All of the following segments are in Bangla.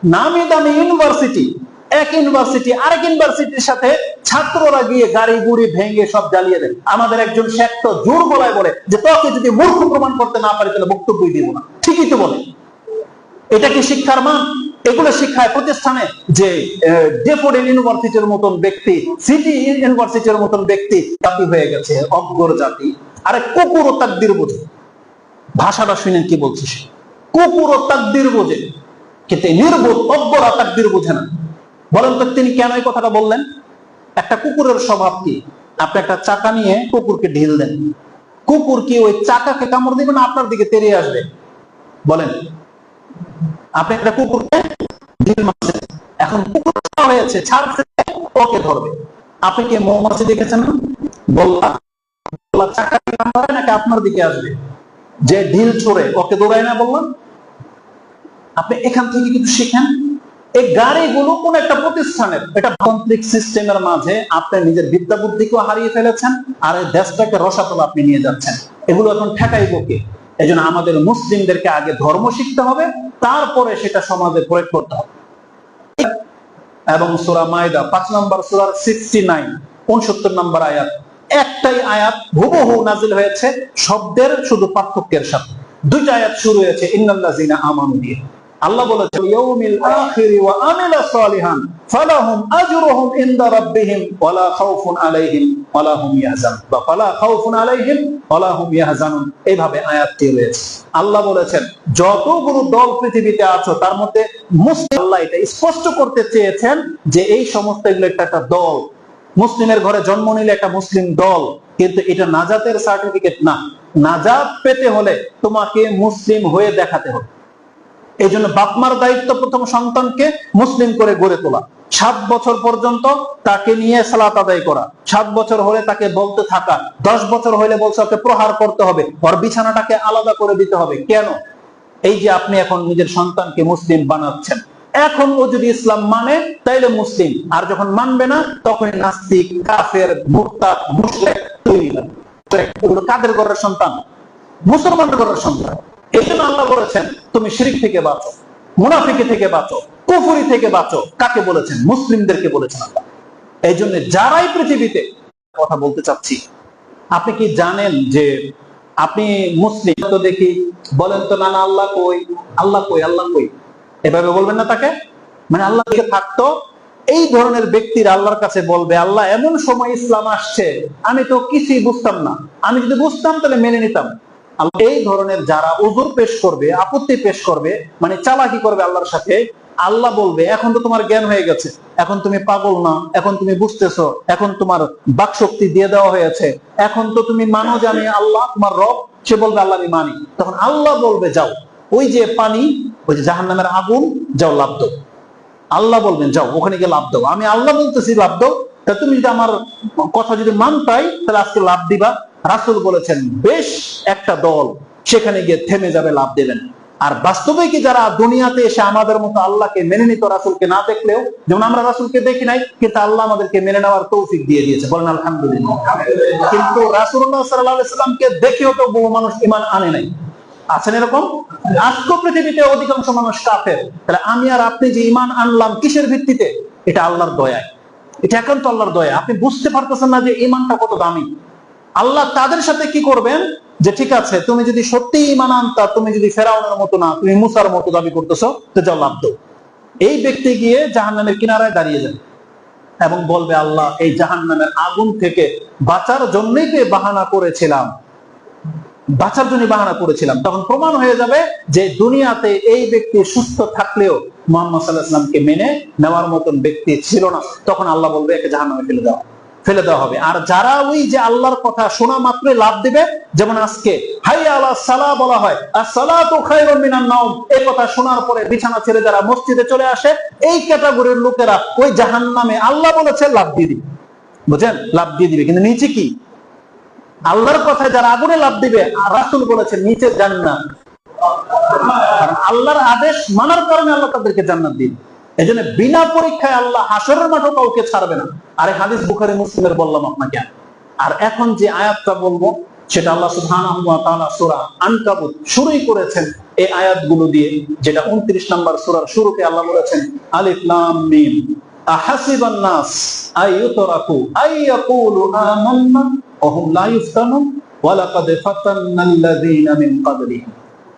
নামি দামি ইউনিভার্সিটি, এক ইউনিভার্সিটি আরেক ইউনিভার্সিটির সাথে ছাত্ররা গিয়ে গাড়ি গুড়ি ভেঙে সব জ্বালিয়ে দেয়। আমাদের একজন শেখ তো জোর গলায় বলে যে তোকে যদি মূর্খ প্রমাণ করতে না পারি তাহলে বক্তব্যই দিব না। ঠিকই তো বলে। এটা কি শিক্ষার মান? এগুলো শিক্ষায় প্রতিষ্ঠানে যে ডেফোডিল ইউনিভার্সিটির মতন ব্যক্তি, সিটি ইউনিভার্সিটির মতন ব্যক্তি জাতি হয়ে গেছে, অজ্ঞর জাতি। আরে কুকুর ও তাকদির বোঝে। ভাষাটা শুনেন কি বলছি, কুকুর ও তাকদির বোঝে, কিন্তু নির্বোধ অজ্ঞরা তাকদির বোঝে না। বলেন তো তিনি কেন এই কথাটা বললেন? একটা কুকুরের স্বভাব কি? আপনি একটা চাকা নিয়ে কুকুরকে ঢিল দেন, কুকুর কি ওই চাকাকে কামড় দিবে না আপনার দিকে তেড়ে আসবে? বলেন। আপনি একটা কুকুরকে ঢিল মারছেন, এখন কুকুর হয়েছে ছাড়ছে, ওকে ধরবে। আপনি কি মৌমাছি দেখেছেন? বললা চাকাকে কামড়ায় নাকি আপনার দিকে আসবে? যে ঢিল ছোড়ে ওকে দৌড়ায় না? বললাম। আপনি এখান থেকে কিছু শিখেন। এই গাড়িগুলো কোন একটা প্রতিষ্ঠানের, এটা তান্ত্রিক সিস্টেমের মাঝে আপনি নিজের বিদ্যা বুদ্ধিকেও হারিয়ে ফেলেছেন, আর এই দেশটাকে রসাতলে আপনি নিয়ে যাচ্ছেন। এগুলো এখন ঠেকাইব কে? এই জন্য আমাদের মুসলিমদেরকে আগে ধর্ম শিখতে হবে, তারপরে সেটা সমাজে প্রয়োগ করতে হবে। এবং সূরা মায়দা 5 নম্বর সূরার 69 69 নম্বর আয়াত, একটাই আয়াত হুবহু নাজিল হয়েছে শব্দের শুধু পার্থক্যের সাথে। দুইটা আয়াত শুরু হয়েছে ইন্নাল্লাযিনা আমানু দিয়ে। আল্লাহ বলেছেন ইয়াউমিল আখির ওয়া আমিলা সালিহান ফালাহুম আজরুহুম ইনদা রাব্বিহিম ওয়ালা খাউফুন আলাইহিম ওয়ালা হুম ইয়াহজানুন, বা ফালা খাউফুন আলাইহিম ওয়ালা হুম ইয়াহজানুন। এইভাবে আয়াতটি রয়েছে। আল্লাহ বলেছেন যতগুলো দল পৃথিবীতে আছে তার মধ্যে মুসলিম, আল্লাহ এটা স্পষ্ট করতে চেয়েছেন যে এই সমস্ত এগুলো একটা দল। মুসলিমের ঘরে জন্ম নিলে একটা মুসলিম দল, কিন্তু এটা নাজাতের সার্টিফিকেট না। নাজাত পেতে হলে তোমাকে মুসলিম হয়ে দেখাতে হবে। এই জন্য বাপমার দায়িত্ব প্রথম সন্তানকে মুসলিম করে গড়ে তোলা। 7 বছর পর্যন্ত তাকে নিয়ে সালাত আদায় করা, 7 বছর হলে তাকে বলতে থাকা, 10 বছর হলে বলছে ওকে প্রহার করতে হবে, ওর বিছানাটাকে আলাদা করে দিতে হবে। কেন? এই যে আপনি এখন নিজের সন্তানকে মুসলিম বানাচ্ছেন, এখন ও যদি ইসলাম মানে তাইলে মুসলিম, আর যখন মানবে না তখন নাস্তিক, কাফের, মুরতাদ, মুশরিক তৈরি হবে। এগুলো কাদের ঘরের সন্তান? মুসলমানদের ঘরের সন্তান। এই জন্য আল্লাহ বলেছেন তুমি শিরক থেকে বাঁচো, মুনাফিকি থেকে বাঁচো, কুফরি থেকে বাঁচো। কাকে বলেছেন? মুসলিমদেরকে বলেছেন আল্লাহ। এই জন্য যারাই পৃথিবীতে, কথা বলতে চাচ্ছি, আপনি কি জানেন যে আপনি মুসলিম? তো দেখি বলেন তো, না না আল্লাহ কই, আল্লাহ কই, আল্লাহ কই, এভাবে বলবেন না তাকে। মানে আল্লাহ থাকতো এই ধরনের ব্যক্তিরা আল্লাহর কাছে বলবে আল্লাহ এমন সময় ইসলাম আসছে আমি তো কিছুই বুঝতাম না, আমি যদি বুঝতাম তাহলে মেনে নিতাম। এই ধরনের যারা উযর পেশ করবে, আপত্তি পেশ করবে, মানে চালাকি করবে আল্লাহর সাথে, আল্লাহ বলবে এখন তো তোমার জ্ঞান হয়ে গেছে, এখন তুমি পাগল না, এখন তুমি বুঝতেছো, এখন তোমার বাক শক্তি দিয়ে দেওয়া হয়েছে, এখন তো তুমি মানো যে আমি আল্লাহ তোমার রব। সে বলবে আল্লাহ আমি মানি। তখন আল্লাহ বলবে যাও ওই যে পানি, ওই যে জাহান্নামের আগুন, যাও লাভ দাও। আল্লাহ বলবেন যাও ওখানে গিয়ে লাভ দাও, আমি আল্লাহ বলতেছি লাভ দাও। তা তুমি যদি আমার কথা যদি মানতাই তাহলে আজকে লাভ দিবা। রাসূল বলেছেন বেশ একটা দল সেখানে গিয়ে থেমে যাবে, লাভ দেবেন। আর বাস্তবে কি যারা দুনিয়াতে এসে আমাদের মতো আল্লাহকে মেনে নিত, রাসূলকে না দেখলেও, যেমন আমরা রাসূলকে দেখি নাই কিন্তু আল্লাহ আমাদেরকে মেনে নেওয়ার তৌফিক দিয়ে দিয়েছে, বলেন আলহামদুলিল্লাহ। কিন্তু রাসূলুল্লাহ সাল্লাল্লাহু আলাইহি ওয়াসাল্লাম কে দেখেও তো বহু মানুষ ঈমান আনে নাই। আছেন এরকম? আজকে পৃথিবীতে অধিকাংশ মানুষ কাফের। তাহলে আমি আর আপনি যে ঈমান আনলাম কিসের ভিত্তিতে? এটা আল্লাহর দয়া, এটা একান্ত আল্লাহর দয়া। আপনি বুঝতে পারতেছেন না যে ঈমানটা কত দামি। আল্লাহ তাদের সাথে কি করবেন যে ঠিক আছে তুমি যদি সত্যি ঈমান আনতা, তুমি যদি ফেরাউনের মতো না, তুমি মুসার মতো দাবি করতেছো, তো যাও লাভ দাও। এই ব্যক্তি গিয়ে জাহান্নামের কিনারায় দাঁড়িয়ে যাবে এবং বলবে আল্লাহ এই জাহান্নামের আগুন থেকে বাঁচার জন্যই তো বাহানা করেছিলাম, বাঁচার জন্য বাহানা করেছিলাম। তখন প্রমাণ হয়ে যাবে যে দুনিয়াতে এই ব্যক্তি সুস্থ থাকলেও মুহাম্মদ সাল্লাল্লাহু আলাইহি ওয়াসাল্লামকে মেনে নেওয়ার মতন ব্যক্তি ছিল না। তখন আল্লাহ বলবে একে জাহান্নামে ফেলে দেওয়া হবে। আর যারা ওই যে আল্লাহর কথা শোনা মাত্রই লাভ দিবে, যেমন আজকে হাইয়া আলা সালাহ বলা হয়, as-সালাতু খায়রুম মিনান নাওম, এই কথা শোনার পরে বিছানা ছেড়ে যারা মসজিদে চলে আসে, এই ক্যাটাগরির লোকেরা ওই জাহান্নামে আল্লাহ বলেছে লাভ দিয়ে দিবে। বুঝেন? লাভ দিয়ে দিবে, কিন্তু নিচে কি? আল্লাহর কথায় যারা আগুনে লাভ দিবে, রাসূল বলেছেন নিচে জান্নাত। কারণ আল্লাহর আদেশ মানার কারণে আল্লাহ তাদেরকে জান্নাত দিবে। এজন্য বিনা পরীক্ষায় আল্লাহ হাসরের মাঠে কাউকে ছাড়বে না। আরে হাদিস বুখারী মুসলিমের বললাম আপনাকে। আর এখন যে আয়াতটা বলবো সেটা আল্লাহ সুবহানাহু ওয়া তাআলা সূরা আনকাবুত শুরুই করেছেন এই আয়াতগুলো দিয়ে, যেটা 29 নম্বর সূরার শুরুতে আল্লাহ বলেছেন আলিফ লাম মিম আহাসিবান নাস আইয়ুতরাকু আইয়াকুলু আমান্না ওয়া হুম লা ইফতানুন ওয়া লাকাদ ফাতান্নাল্লাযীনা মিন ক্বাবলিহিম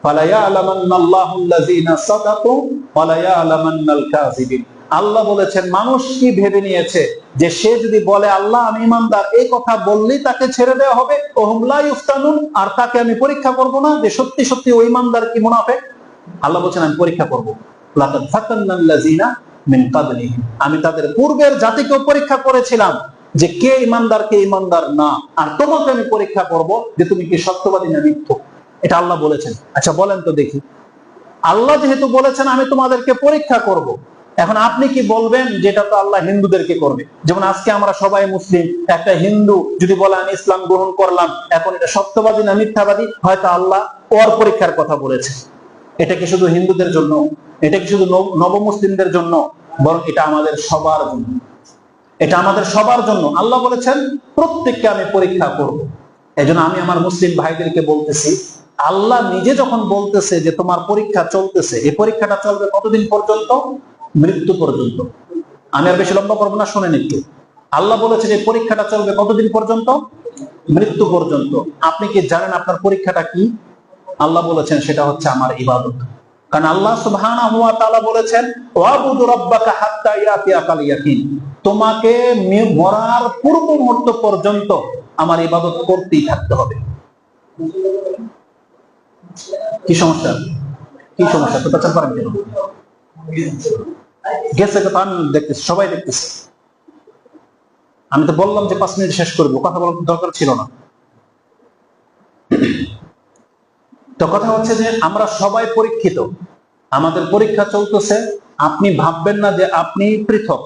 ফালা ইয়ালামান্নাল্লাহুল্লাযীনা সাদাকু ওয়া লা ইয়ালামান্নাল কাযিবিন। আল্লাহ বলেছেন মানুষ কি ভেবে নিয়েছে যে সে যদি বলে আল্লাহ আমি ঈমানদার, এই কথা বললেই তাকে ছেড়ে দেওয়া হবে, ওহুম লা ইফতানুন, আর তাকে আমি পরীক্ষা করব না যে সত্যি সত্যি ওই ঈমানদার কি মুনাফিক। আল্লাহ বলেছেন আমি পরীক্ষা করব। লাকাদ ফাতান্নাল্লাযীনা মিন ক্বাবলিহিম, আমি তাদের পূর্বের জাতিকেও পরীক্ষা করেছিলাম যে কে ঈমানদার কে ঈমানদার না, আর তোমাকে আমি পরীক্ষা করব যে তুমি কি সত্যবাদী না মিথ্যুক। এটা আল্লাহ বলেছেন। আচ্ছা বলেন তো দেখি, আল্লাহ যেহেতু বলেছেন আমি তোমাদেরকে পরীক্ষা করব, এখন আপনি কি বলবেন যেটা তো আল্লাহ হিন্দুদেরকে করবে? যেমন আজকে আমরা সবাই মুসলিম, একটা হিন্দু যদি বলে আমি ইসলাম গ্রহণ করলাম, এখন এটা সত্যবাদী না মিথ্যাবাদী, হয়তো আল্লাহ ওর পরীক্ষার কথা বলেছে। এটা কি শুধু হিন্দুদের জন্য, এটা কি শুধু নবমুসলিমদের জন্য, বরং এটা আমাদের সবার জন্য। এটা আমাদের সবার জন্য আল্লাহ বলেছেন প্রত্যেককে আমি পরীক্ষা করব। এজন্য আমি আমার মুসলিম ভাইদেরকে বলতেছি, আল্লাহ নিজে যখন বলতেছে যে তোমার পরীক্ষা চলতেছে, এই পরীক্ষাটা চলবে কতদিন পর্যন্ত? মৃত্যু পর্যন্ত। আমি আর বেশি লম্বা করবো না, শোনেন একটু। আল্লাহ বলেছে যে পরীক্ষাটা চলবে কতদিন পর্যন্ত? মৃত্যু পর্যন্ত। আপনি কি জানেন আপনার পরীক্ষাটা কি? আল্লাহ বলেছেন সেটা হচ্ছে আমার ইবাদত। কারণ আল্লাহ সুবহানাহু ওয়া তাআলা বলেছেন ওয়াবুদু রাব্বাকা হাত্তা ইয়াতিয়াকাল ইয়াকিন, তোমাকে মরার পূর্ব মুহূর্ত পর্যন্ত আমার ইবাদত করতেই থাকতে হবে। কি সমস্যা? কি সমস্যা? তো প্রচার করেন কেন? গেছে কথা আমি দেখতেছি, সবাই দেখতেছে। আমি তো বললাম যে 5 মিনিট শেষ করবো, কথা বলার দরকার ছিল না। তো কথা হচ্ছে যে আমরা সবাই পরীক্ষিত, আমাদের পরীক্ষা চলতেছে। আপনি ভাববেন না যে আপনি পৃথক।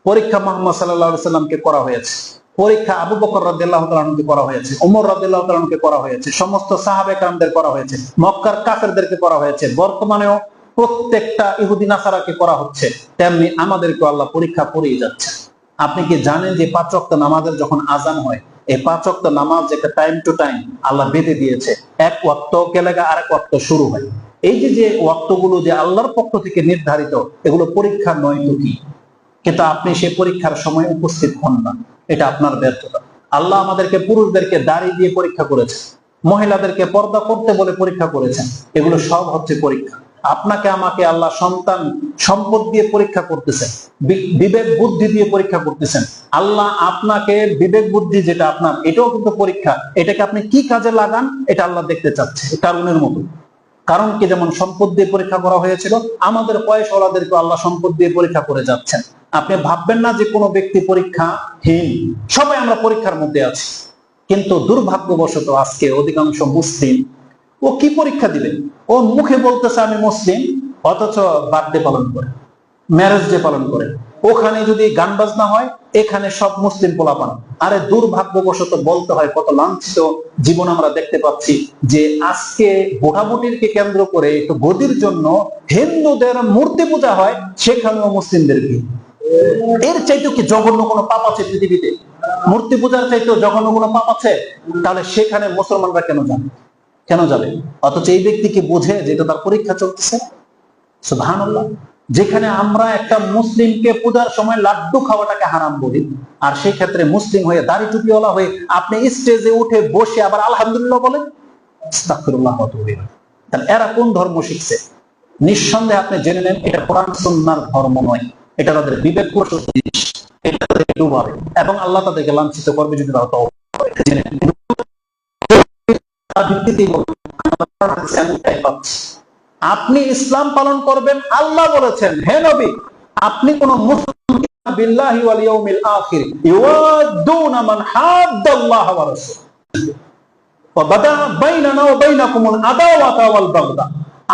পরীক্ষা মুহাম্মদ সাল্লাল্লাহু আলাইহি সাল্লামকে করা হয়েছে, পরীক্ষা আবু বকর রাদিয়াল্লাহু তাআলা আনহুকে করা হয়েছে, ওমর রাদিয়াল্লাহু তাআলা আনহুকে করা হয়েছে, সমস্ত সাহাবায়ে কেরামদের করা হয়েছে, মক্কার কাফেরদেরকে করা হয়েছে, বর্তমানেও প্রত্যেকটা ইহুদি নাসারাকে করা হচ্ছে। তেমনি আমাদেরকে আল্লাহ পরীক্ষা করেই যাচ্ছে। আপনি কি জানেন যে 5 ওয়াক্ত নামাজের যখন আজান হয়, এই 5 ওয়াক্ত নামাজ একটা টাইম টু টাইম আল্লাহ বেঁধে দিয়েছে। এক ওয়াক্ত গেলে আরেক ওয়াক্ত শুরু হয়। এই যে ওয়াক্তগুলো যে আল্লাহর পক্ষ থেকে নির্ধারিত, এগুলো পরীক্ষা নয় তো কি? কিন্তু আপনি সেই পরীক্ষার সময় উপস্থিত হন না, এটা আপনার ব্যর্থতা। আল্লাহ আমাদেরকে পুরুষদেরকে দাড়ি দিয়ে পরীক্ষা করেছে, মহিলাদেরকে পর্দা করতে বলে পরীক্ষা করেছেন। এগুলো সব হচ্ছে পরীক্ষা। আপনাকে আমাকে আল্লাহ সন্তান সম্পদ দিয়ে পরীক্ষা করতেছেন, বিবেক বুদ্ধি দিয়ে পরীক্ষা করতেছেন। আল্লাহ আপনাকে বিবেক বুদ্ধি যেটা আপনার, এটাও কিন্তু পরীক্ষা। এটাকে আপনি কি কাজে লাগান এটা আল্লাহ দেখতে চাচ্ছে, কারণের মতো। কারণ কি যেমন সম্পদ দিয়ে পরীক্ষা করা হয়েছিল, আমাদের পয়সাওয়ালাদেরকে আল্লাহ সম্পদ দিয়ে পরীক্ষা করে যাচ্ছেন। আপনি ভাববেন না যে কোনো ব্যক্তি পরীক্ষাহীন, সবাই আমরা পরীক্ষার মধ্যে আছি। কিন্তু দুর্ভাগ্যবশত আজকে অধিকাংশ মুসলিম, ও কি পরীক্ষা দিবে? ও মুখে বলতেছে আমি মুসলিম, অথচ বার্থডে পালন করে, ম্যারেজ ডে পালন করে। ওখানে যদি গান বাজনা হয়, এখানে সব মুসলিম পোলাপান। আরে দুর্ভাগ্যবশত বলতে হয়, কত লাঞ্ছিত জীবন আমরা দেখতে পাচ্ছি যে আজকে ভোটাভুটিকে কেন্দ্র করে একটু গদির জন্য হিন্দুদের মূর্তি পূজা হয়, সেখানেও মুসলিমদের ভিড়। এর চাইতে কি জঘন্য কোনো পাপ আছে পৃথিবীতে? মূর্তি পূজার চাইতেও জঘন্য কোনো পাপ আছে? তাহলে সেখানে মুসলমানরা কেন যাবে? কেন যাবে? অথচ এই ব্যক্তি কি বোঝে যে এটা তার পরীক্ষা চলতেছে? সুবহানাল্লাহ। যেখানে আমরা একটা মুসলিমকে পূজার সময় লাড্ডু খাওয়াটাকে হারাম বলি, আর সেই ক্ষেত্রে মুসলিম হয়ে দাড়ি টুপিওয়ালা হয়ে আপনি স্টেজে উঠে বসে আবার আলহামদুলিল্লাহ বলেন। আস্তাগফিরুল্লাহ ওয়া আতুবু ইলাইহি। তাহলে এরা কোন ধর্ম শিখছে? নিঃসন্দেহে আপনি জেনে নেন এটা কোরআন সুন্নাহর ধর্ম নয়, এটা তাদের বিবেক প্রসূত জিনিস, এটা তাদের ডুবাবে এবং আল্লাহ তাদেরকে লাঞ্ছিত করবে যদি তারা তওবা করে। জেনে নেন আপনি ইসলাম পালন করবেন, আল্লাহ বলেছেন হে নবী আপনি কোন মুসলিম বিল্লাহি ওয়াল ইয়াউমিল আখির ইউআদুনা মান হাদ্দাল্লাহ ওয়া রাসূলুহু ওয়া বাদা বাইনানা ওয়া বাইনাকুমুল আদাওয়াতা ওয়াল বাগদা।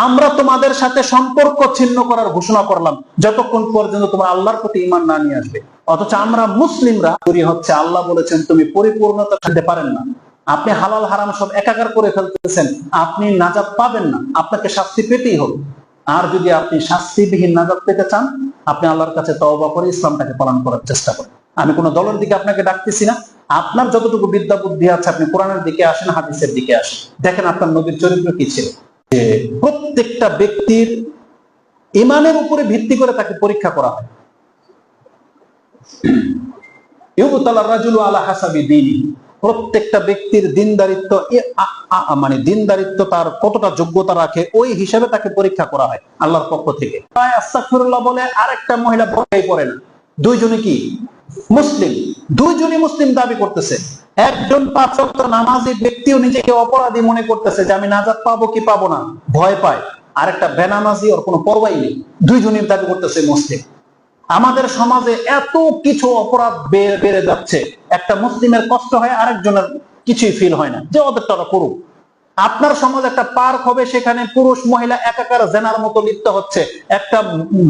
আমরা তোমাদের সাথে সম্পর্ক ছিন্ন করার ঘোষণা করলাম যতক্ষণ পর্যন্ত তোমরা আল্লাহর প্রতি ঈমান না নিয়ে আসবে। অথচ আমরা মুসলিমরা হচ্ছে আল্লাহ বলেছেন তুমি পরিপূর্ণতা পেতে পারেন না, আপনি হালাল হারাম সব একাকার করে ফেলতেছেন, আপনি নাজাত পাবেন না, আপনাকে শাস্তি পেতেই হবে। আর যদি আপনি শাস্তিবিহীন নাজাত পেতে চান, আপনি আল্লাহর কাছে তওবা করে ইসলামটাকে পালন করার চেষ্টা করেন। আমি কোনো দলের দিকে আপনাকে ডাকতেছি না, আপনার যতটুকু বিদ্যা বুদ্ধি আছে আপনি কোরআনের দিকে আসেন, হাদিসের দিকে আসেন, দেখেন আপনার নবীর চরিত্র কি ছিল। যে প্রত্যেকটা ব্যক্তির ইমানের উপরে ভিত্তি করে তাকে পরীক্ষা করা হয়। প্রত্যেকটা ব্যক্তির দিনদারিত্ব মানে দিনদারিত্ব তার কতটা যোগ্যতা রাখে ওই হিসাবে তাকে পরীক্ষা করা হয় আল্লাহর পক্ষ থেকে। আস্তাগফিরুল্লাহ বলে আরেকটা মহিলা ভয় পড়ে না, দুইজনে কি মুসলিম, দুইজনই মুসলিম দাবি করতেছে। একজন 5 ওয়াক্ত নামাজি ব্যক্তিও নিজেকে অপরাধী মনে করতেছে যে আমি নাজাত পাবো কি পাবো না, ভয় পায়। আরেকটা বেনামাজি, ওর কোনো পরোয়াই নেই, দুইজনই দাবি করতেছে মুসলিম। আমাদের সমাজে এত কিছু অপরাধ বেড়ে যাচ্ছে, একটা মুসলিমের কষ্ট হয়, আরেকজনের কিছুই ফিল হয় না যে ওদের তারা করুক। আপনার সমাজ একটা পার্ক হবে, সেখানে পুরুষ মহিলা একাকার জেনার মতো লিপ্ত হচ্ছে, একটা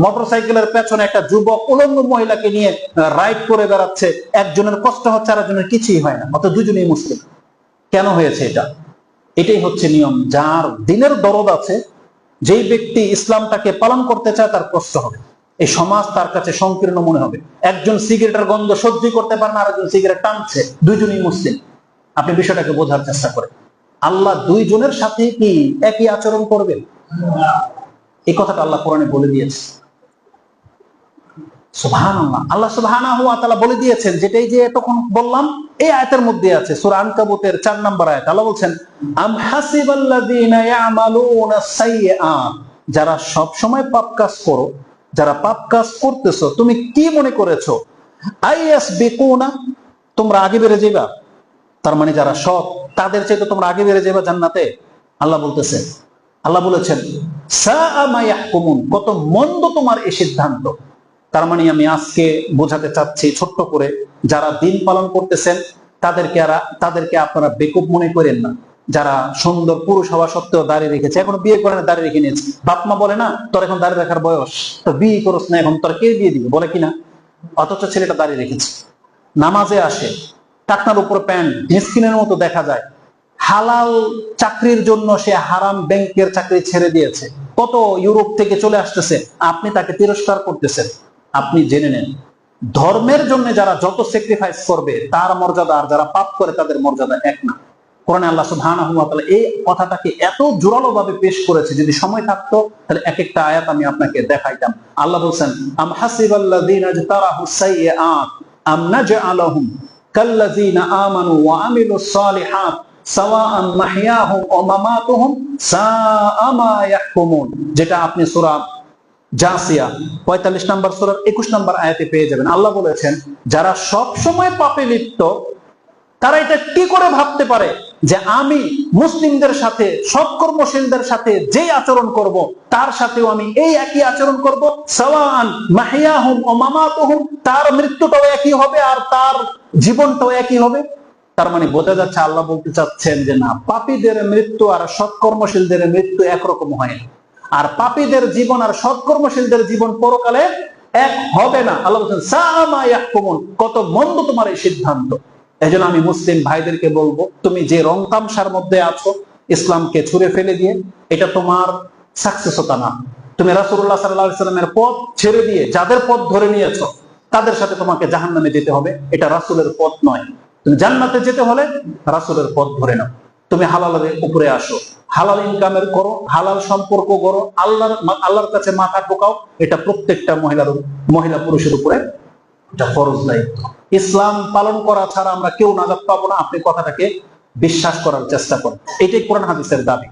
মোটরসাইকেলের পেছনে একটা যুবক উলঙ্গ মহিলাকে নিয়ে রাইড করে বেড়াচ্ছে, একজনের কষ্ট হচ্ছে আরেকজনের কিছুই হয় না, অত দুজনেই মুসলিম। কেন হয়েছে এটা? এটাই হচ্ছে নিয়ম। যার দিনের দরদ আছে, যেই ব্যক্তি ইসলামটাকে পালন করতে চায় তার কষ্ট হবে, এই সমাজ তার কাছে সংকীর্ণ মনে হবে। একজন সিগারেটের গন্ধ সহ্য করতে পারে না, আরেকজন সিগারেট টানছে, দুইজনই মুসলিম। আপনি বিষয়টাকে বোঝার চেষ্টা করেন। আল্লাহ দুইজনের সাথে কি একই আচরণ করবেন? এই কথাটা আল্লাহ কোরআনে বলে দিয়েছে। সুবহানাল্লাহ, আল্লাহ সুবহানাহু ওয়া তাআলা বলে দিয়েছেন, যেটাই যে তখন বললাম এই আয়াতের মধ্যে আছে, সূরা আনকাবুতের 4 নম্বর আয়াত। আল্লাহ বলছেন, আম হাসিবাল্লাযীনা ইয়ামালুনা সাইয়্যাত, যারা সব সময় পাপ কাজ করো, যারা পাপ কাজ করতেছো, তুমি কি মনে করেছো আইয়াসবিকুনা, তোমরা আগে বেড়ে যাইবা? তার মানে যারা সৎ তাদের চাইতে তোমরা আগে বেড়ে যাবে জান্নাতে। আল্লাহ বলতেছেন, আল্লাহ বলেছেন সাআ মা ইয়াহকুমুন, কত মন্দ তোমার এই সিদ্ধান্ত। তার মানে আমি আজকে বোঝাতে চাচ্ছি ছোট্ট করে, যারা দিন পালন করতেছেন তাদেরকে আপনারা বেকুব মনে করেন না। যারা সুন্দর পুরুষ হওয়া সত্ত্বেও দাঁড়িয়ে রেখেছে, এখনো বিয়ে করে না, দাঁড়িয়ে রেখে নিয়েছে, বাপ মা বলে না তোর এখন দাঁড়িয়ে রাখার বয়স, তো বিয়ে করস না, এখন তোর কে বিয়ে দিবে, বলে কিনা? অথচ ছেলেটা দাঁড়িয়ে রেখেছে, নামাজে আসে, টাকনার উপর প্যান্ট, মিসকিনের মতো দেখা যায়। হালাল চাকরির জন্য সে হারাম ব্যাংকের চাকরি ছেড়ে দিয়েছে, কত ইউরোপ থেকে চলে আসতেছে, আপনি তাকে তিরস্কার করতেছেন। আপনি জেনে নেন, ধর্মের জন্য যারা যত স্যাক্রিফাইস করবে তার মর্যাদা আর যারা পাপ করে তাদের মর্যাদা এক না। কোরআনে আল্লাহ সুবহানাহু ওয়া তাআলা এই কথাটাকে এত জোরালো ভাবে পেশ করেছে, যদি সময় থাকতো তাহলে এক একটা আয়াত আমি আপনাকে দেখাইতাম। আল্লাহ বলেন, আম হাসিবাল্লাযীনা ইজতারাহুস সাইয়্যাত আম নাজআলুহুম কাল্লাযীনা আমানু ওয়া আমিলুস সালিহাত সাওয়াআন মাহইয়াহুম ওয়া মামাতুহুম সাআ মা ইয়াহকুমুন, যেটা আপনি সূরা জাসিয়া 45 নম্বর সূরার 21 নম্বর আয়াতে পেয়ে যাবেন। আল্লাহ বলেছেন, যারা সব সময় পাপে লিপ্ত তারা এটা কি করে ভাবতে পারে যে আমি মুসলিমদের সাথে, সৎকর্মশীলদের সাথে যেই আচরণ করব তার সাথেও আমি এই একই আচরণ করব। সাওয়াআন মাহইয়াহুম ওয়া মামাতুহুম, তার মৃত্যুটাও একই হবে আর তার জীবনটাও একই হবে। তার মানে বোঝা যাচ্ছে আল্লাহ বলতে চাচ্ছেন যে না, পাপীদের মৃত্যু আর সৎকর্মশীলদের মৃত্যু একরকম হয় না, আর পাপীদের জীবন আর সৎকর্মশীলদের জীবন পরকালে এক হবে না। আল্লাহ বলছেন সাআ মা ইয়াহকুমুন, কত মন্দ তোমার এই সিদ্ধান্ত। এজন্য আমি মুসলিম ভাইদেরকে বলবো, তুমি যে রং তামসার মধ্যে আছো, ইসলামকে ছুঁড়ে ফেলে দিয়ে, এটা তোমার সাকসেসতা না। তুমি রাসূলুল্লাহ সাল্লাল্লাহু আলাইহি ওয়াসাল্লামের পথ ছেড়ে দিয়ে যাদের পথ ধরে নিয়েছো তাদের সাথে তোমাকে জাহান্নামে যেতে হবে, এটা রাসূলের পথ নয়। তুমি জান্নাতে যেতে হলে রাসূলের পথ ধরে নাও, তুমি হালালের উপরে আসো, হালাল ইনকামের করো, হালাল সম্পর্ক করো, আল্লাহর কাছে মাথা ঠোকাও, এটা প্রত্যেকটা মহিলা পুরুষের উপরে এটা ফরজ দায়িত্ব। ইসলাম পালন করা ছাড়া আমরা কেউ নাজাত পাবো না, আপনি কথাটাকে বিশ্বাস করার চেষ্টা করেন, এটাই কোরআন হাদিসের দাবি।